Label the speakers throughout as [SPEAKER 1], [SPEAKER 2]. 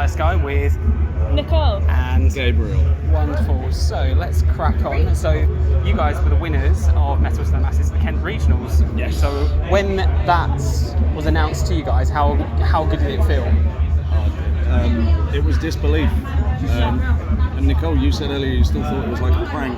[SPEAKER 1] Fyresky with
[SPEAKER 2] Nicole
[SPEAKER 1] and
[SPEAKER 3] Gabriel.
[SPEAKER 1] Wonderful. So let's crack on. So you guys were the winners of Metal to the Masses, the Kent Regionals.
[SPEAKER 3] Yes.
[SPEAKER 1] So when that was announced to you guys, how good did it feel?
[SPEAKER 3] It was disbelief. And Nicole, you said earlier you still thought it was like a prank.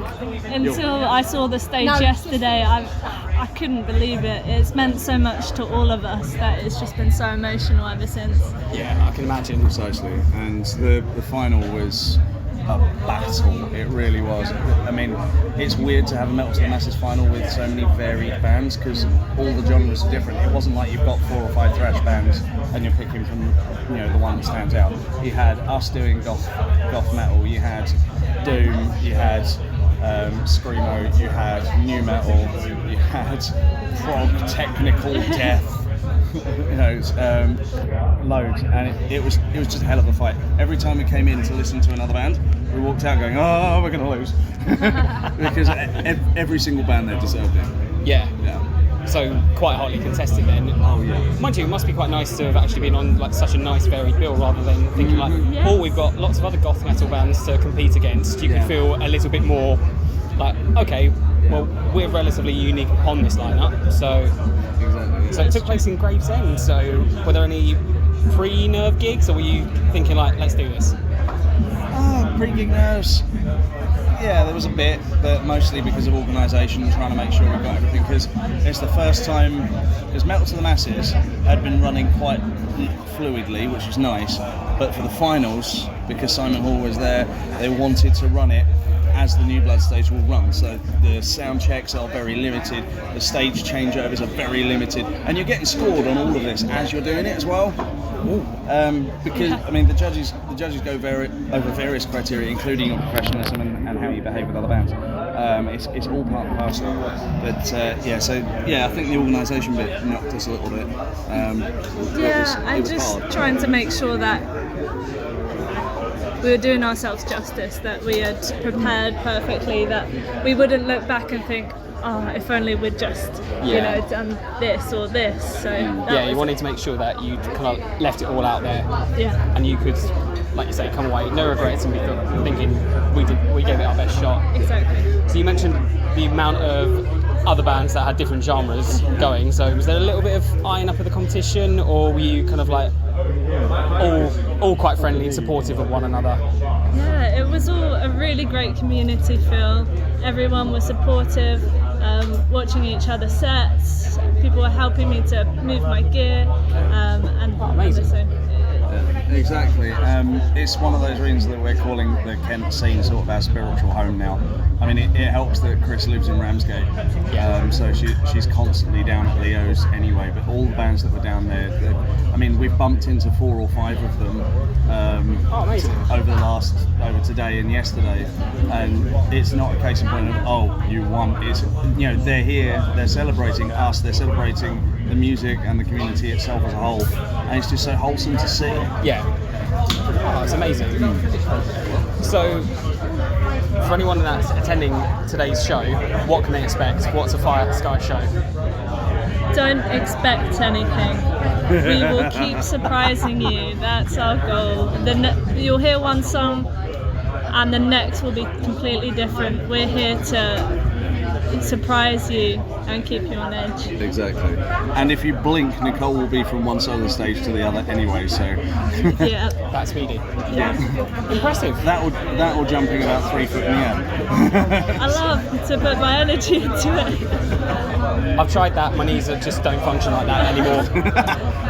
[SPEAKER 2] until I saw the stage yesterday. I couldn't believe it. It's meant so much to all of us that it's just been so emotional ever since.
[SPEAKER 1] Yeah, I can imagine.
[SPEAKER 3] Precisely. And the final was a battle. It really was. I mean, it's weird to have a Metal to the Masses final with so many varied bands because all the genres are different. It wasn't like you've got 4 or 5 thrash bands and you're picking from the one that stands out. You had us doing goth metal. You had doom. You had screamo. You had new metal. You had prog technical death. Loads, and it was just a hell of a fight. Every time we came in to listen to another band, we walked out going, "Oh, we're going to lose," because every single band there deserved it.
[SPEAKER 1] Yeah. So quite hotly contested then.
[SPEAKER 3] Oh yeah.
[SPEAKER 1] Mind you, it must be quite nice to have actually been on like such a nice varied bill rather than thinking like, oh, we've got lots of other goth metal bands to compete against. You could feel a little bit more like, okay, well, we're relatively unique on this lineup, so.
[SPEAKER 3] Exactly.
[SPEAKER 1] So it took place in Gravesend. So were there any pre-nerve gigs, or were you thinking like, let's do this?
[SPEAKER 3] Pre-gig nerves. Yeah, there was a bit, but mostly because of organisation, trying to make sure we got everything. Because it's the first time, because Metal to the Masses had been running quite fluidly, which was nice. But for the finals, because Simon Hall was there, they wanted to run it as the New Blood stage will run, so the sound checks are very limited, the stage changeovers are very limited, and you're getting scored on all of this as you're doing it as well. Because I mean the judges go over various criteria, including your professionalism and how you behave with other bands. It's all part and parcel. But I think the organisation bit knocked us a little bit. It was
[SPEAKER 2] just
[SPEAKER 3] hard.
[SPEAKER 2] trying to make sure that we were doing ourselves justice, that we had prepared perfectly, that we wouldn't look back and think, oh, if only we'd just, done this or this. So
[SPEAKER 1] you wanted to make sure that you kind of left it all out there, and you could, like you say, come away no regrets and be thinking we gave it our best shot.
[SPEAKER 2] Exactly.
[SPEAKER 1] So you mentioned the amount of other bands that had different genres going. So was there a little bit of eyeing up of the competition, or were you kind of like all quite friendly and supportive of one another?
[SPEAKER 2] Yeah, it was all a really great community feel. Everyone was supportive, watching each other's sets. People were helping me to move my gear,
[SPEAKER 1] amazing.
[SPEAKER 3] Exactly. It's one of those reasons that we're calling the Kent scene sort of our spiritual home now. I mean, it helps that Chris lives in Ramsgate, so she's constantly down at Leo's anyway. But all the bands that were down there, we've bumped into 4 or 5 of them over today and yesterday, and it's not a case in point of you won. It's they're here, they're celebrating us, they're celebrating the music and the community itself as a whole, and it's just so wholesome to see.
[SPEAKER 1] It's amazing. So for anyone that's attending today's show, what can they expect? What's a Fyresky show?
[SPEAKER 2] Don't expect anything. We will keep surprising you. That's our goal. You'll hear one song and the next will be completely different. We're here to surprise you and keep you on edge.
[SPEAKER 3] Exactly. And if you blink, Nicole will be from one side of the stage to the other anyway, so
[SPEAKER 2] Yeah.
[SPEAKER 1] That's speedy.
[SPEAKER 3] Yeah.
[SPEAKER 1] Impressive.
[SPEAKER 3] That will jumping about 3 foot in the air.
[SPEAKER 2] I love to put my energy into it.
[SPEAKER 1] I've tried that, my knees just don't function like that anymore.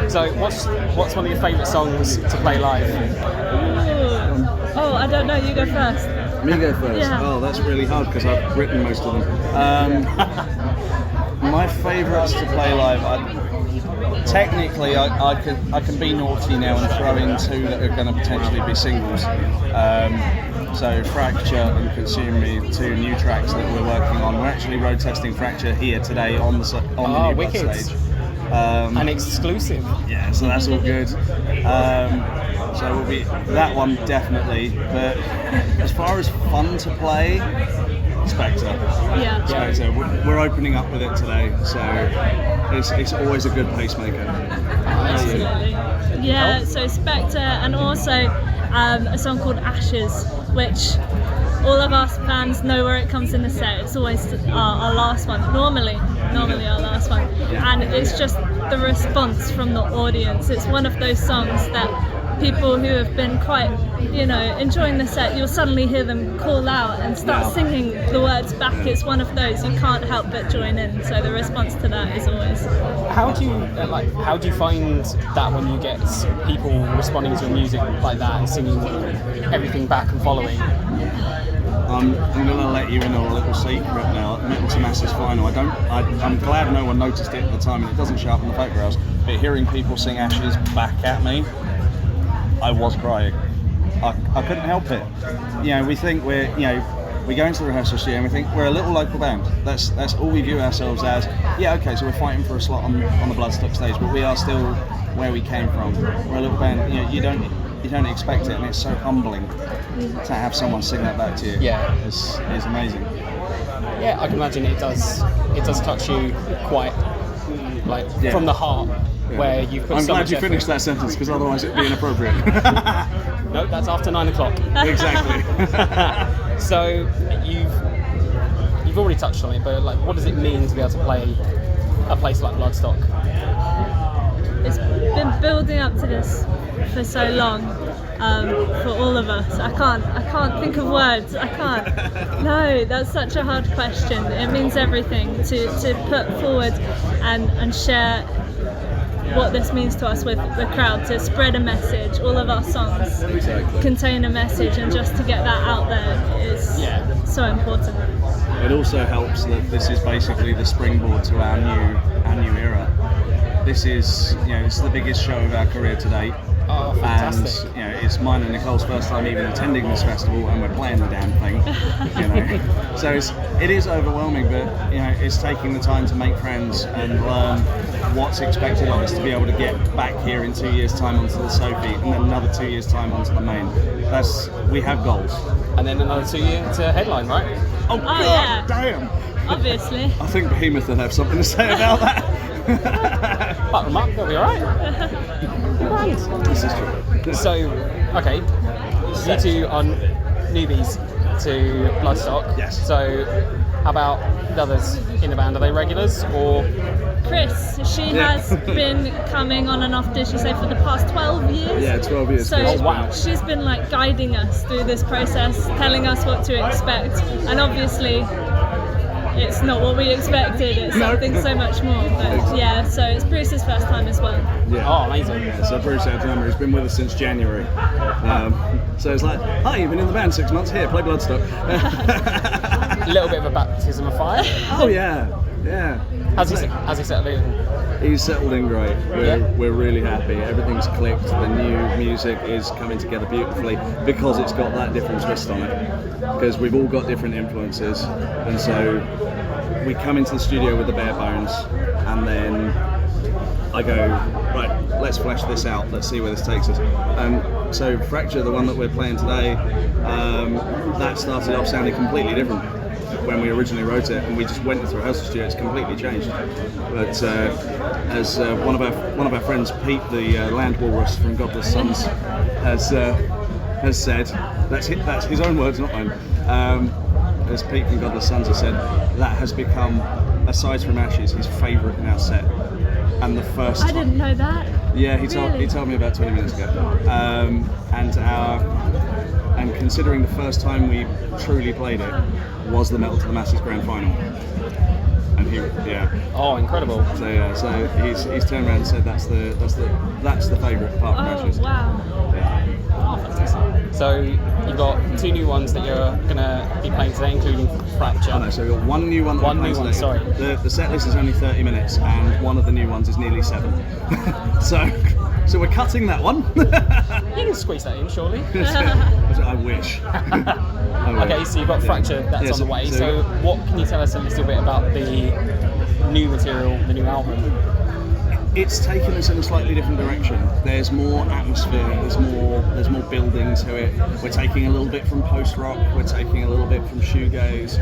[SPEAKER 1] So what's one of your favourite songs to play live?
[SPEAKER 2] Ooh. Oh, I don't know, you go first.
[SPEAKER 3] Me go first?
[SPEAKER 2] Yeah.
[SPEAKER 3] Oh, that's really hard because I've written most of them. My favourites to play live, technically I can be naughty now and throw in 2 that are going to potentially be singles. So Fracture and Consume Me, 2 new tracks that we're working on. We're actually road testing Fracture here today on the New Blood stage.
[SPEAKER 1] An exclusive.
[SPEAKER 3] Yeah, so that's all good. So we'll be that one definitely. But as far as fun to play, Spectre.
[SPEAKER 2] Yeah.
[SPEAKER 3] Spectre. We're opening up with it today, so it's always a good pacemaker.
[SPEAKER 2] Absolutely. Yeah, so Spectre, and also a song called Ashes, which all of us fans know where it comes in the set. It's always our last one, normally our last one. And it's just the response from the audience. It's one of those songs that people who have been quite, enjoying the set, you'll suddenly hear them call out and start singing the words back. It's one of those you can't help but join in. So the response to that is always.
[SPEAKER 1] How do you find that when you get people responding to your music like that and singing everything back and following?
[SPEAKER 3] I'm going to let you in on a little secret now. Metal to Masses final. I'm glad no one noticed it at the time, and it doesn't show up in the photographs. But hearing people sing Ashes back at me, I was crying. I couldn't help it. We think we go into the rehearsal studio and we think we're a little local band. That's all we view ourselves as. Yeah, okay, so we're fighting for a slot on the Bloodstock stage, but we are still where we came from. We're a little band. You don't expect it, and it's so humbling to have someone sing that back to you.
[SPEAKER 1] Yeah,
[SPEAKER 3] it's amazing.
[SPEAKER 1] Yeah, I can imagine it does touch you quite from the heart.
[SPEAKER 3] Yeah.
[SPEAKER 1] Where you put
[SPEAKER 3] I'm
[SPEAKER 1] so
[SPEAKER 3] glad
[SPEAKER 1] much
[SPEAKER 3] you
[SPEAKER 1] effort.
[SPEAKER 3] finished that sentence, because otherwise it'd be inappropriate.
[SPEAKER 1] No, that's after 9 o'clock.
[SPEAKER 3] Exactly.
[SPEAKER 1] So you've already touched on it, but what does it mean to be able to play a place like Bloodstock?
[SPEAKER 2] It's been building up to this for so long, for all of us. I can't think of words. I can't. No, that's such a hard question. It means everything to put forward and share what this means to us with the crowd, to spread a message. All of our songs contain a message, and just to get that out there is so important.
[SPEAKER 3] It also helps that this is basically the springboard to our new era. This is the biggest show of our career to date.
[SPEAKER 1] Oh, fantastic.
[SPEAKER 3] And it's mine and Nicole's first time even attending this festival, and we're playing the damn thing. So it is overwhelming, but it's taking the time to make friends and learn what's expected of us to be able to get back here in 2 years' time onto the Sophie, and then another 2 years' time onto the main. We have goals.
[SPEAKER 1] And then another 2 years to headline, right?
[SPEAKER 3] Oh God, damn!
[SPEAKER 2] Obviously.
[SPEAKER 3] I think Behemoth will have something to say about that.
[SPEAKER 1] Apart from Mark, that'll be alright.
[SPEAKER 3] This is true.
[SPEAKER 1] So, okay, you two are newbies to Bloodstock.
[SPEAKER 3] Yes.
[SPEAKER 1] So, how about the others in the band? Are they regulars or?
[SPEAKER 2] Chris, she has been coming on and off, did she say, for the past 12 years?
[SPEAKER 3] Yeah, 12 years.
[SPEAKER 2] So
[SPEAKER 1] wow.
[SPEAKER 2] She's been guiding us through this process, telling us what to expect, and obviously it's not what we expected, it's something so much more. But yeah, so it's Bruce's first time as well.
[SPEAKER 3] Yeah.
[SPEAKER 1] Oh, amazing.
[SPEAKER 3] Yeah, so Bruce, our drummer, has been with us since January. So it's like, hi, you've been in the band 6 months, here, play Bloodstock.
[SPEAKER 1] A little bit of a baptism of fire.
[SPEAKER 3] Oh yeah.
[SPEAKER 1] How's he settled in?
[SPEAKER 3] He's settled in great. We're really happy. Everything's clicked. The new music is coming together beautifully because it's got that different twist on it. Because we've all got different influences, and so we come into the studio with the bare bones, and then I go, right, let's flesh this out. Let's see where this takes us. So Fracture, the one that we're playing today, that started off sounding completely different when we originally wrote it, and we just went into the rehearsal studio. It's completely changed. But as one of our friends, Pete, the land walrus from Godless Sons, has said, that's his own words, not mine. As Pete from Godless Sons has said, that has become, aside from Ashes, his favourite in our set. And the first time,
[SPEAKER 2] I didn't know that.
[SPEAKER 3] Yeah, he told me about 20 minutes ago. And considering the first time we truly played it was the Metal to the Masses grand final. And
[SPEAKER 1] Oh, incredible.
[SPEAKER 3] So he's turned around and said that's the favourite apart from Ashes.
[SPEAKER 2] Oh wow.
[SPEAKER 3] Yeah.
[SPEAKER 1] Oh, fantastic. So you've got 2 new ones that you're gonna be playing today, including Fracture.
[SPEAKER 3] Oh no, so we've got one new one.
[SPEAKER 1] One new one, sorry.
[SPEAKER 3] The set list is only 30 minutes, and one of the new ones is nearly 7. So we're cutting that one.
[SPEAKER 1] You can squeeze that in, surely.
[SPEAKER 3] I wish.
[SPEAKER 1] Okay, so you've got Fracture, that's on the way. So what can you tell us a little bit about the new material, the new album?
[SPEAKER 3] it's taken us in a slightly different direction. There's more atmosphere. There's more building to it. We're taking a little bit from post rock. We're taking a little bit from shoegaze.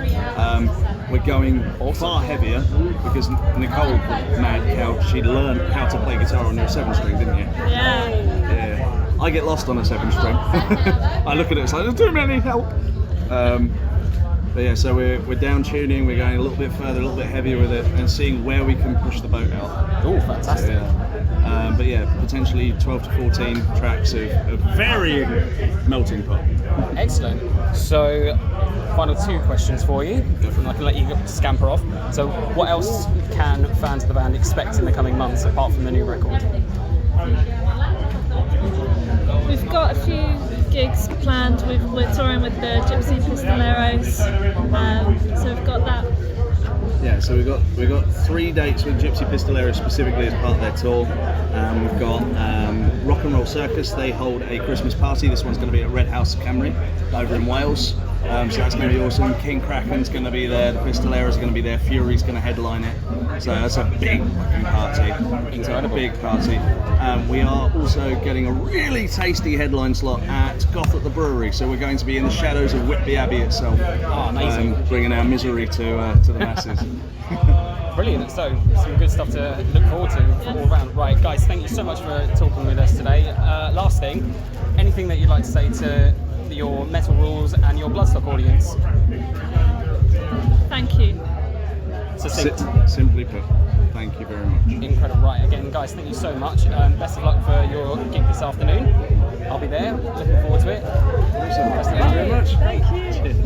[SPEAKER 3] We're going far heavier because Nicole, mad cow, she learned how to play guitar on your 7-string, didn't you?
[SPEAKER 2] Yeah.
[SPEAKER 3] I get lost on a 7-string. I look at it, it's like, there's too many, help. But yeah, so we're down tuning, we're going a little bit further, a little bit heavier with it, and seeing where we can push the boat out.
[SPEAKER 1] Oh, fantastic.
[SPEAKER 3] So, yeah. But yeah, potentially 12 to 14 tracks of varying melting pot.
[SPEAKER 1] Excellent. So, final 2 questions for you, and I can let you scamper off. So, what else can fans of the band expect in the coming months apart from the new record?
[SPEAKER 2] We've got a few gigs planned. We're touring with the Gypsy Pistoleros, so we've got that.
[SPEAKER 3] Yeah, so we've got 3 dates with Gypsy Pistoleros specifically as part of their tour. We've got Rock and Roll Circus. They hold a Christmas party. This one's going to be at Red House Camry over in Wales. So that's going to be awesome. King Kraken's going to be there. The Pistoleros are going to be there. Fury's going to headline it. So that's a big fucking party.
[SPEAKER 1] Incredible.
[SPEAKER 3] A big party. We are also getting a really tasty headline slot at Goth at the Brewery. So we're going to be in the shadows of Whitby Abbey itself.
[SPEAKER 1] Oh, amazing.
[SPEAKER 3] Bringing our misery to the masses.
[SPEAKER 1] Brilliant. So, some good stuff to look forward to all around. Right, guys, thank you so much for talking with us today. Last thing, anything that you'd like to say to your Metal Rules and your Bloodstock audience?
[SPEAKER 2] Thank you.
[SPEAKER 3] Simply put, thank you very much.
[SPEAKER 1] Incredible. Right, again, guys, thank you so much. Best of luck for your gig this afternoon. I'll be there. Looking forward to it.
[SPEAKER 3] Awesome. Thank you very much.
[SPEAKER 2] Thank you.
[SPEAKER 3] Cheers.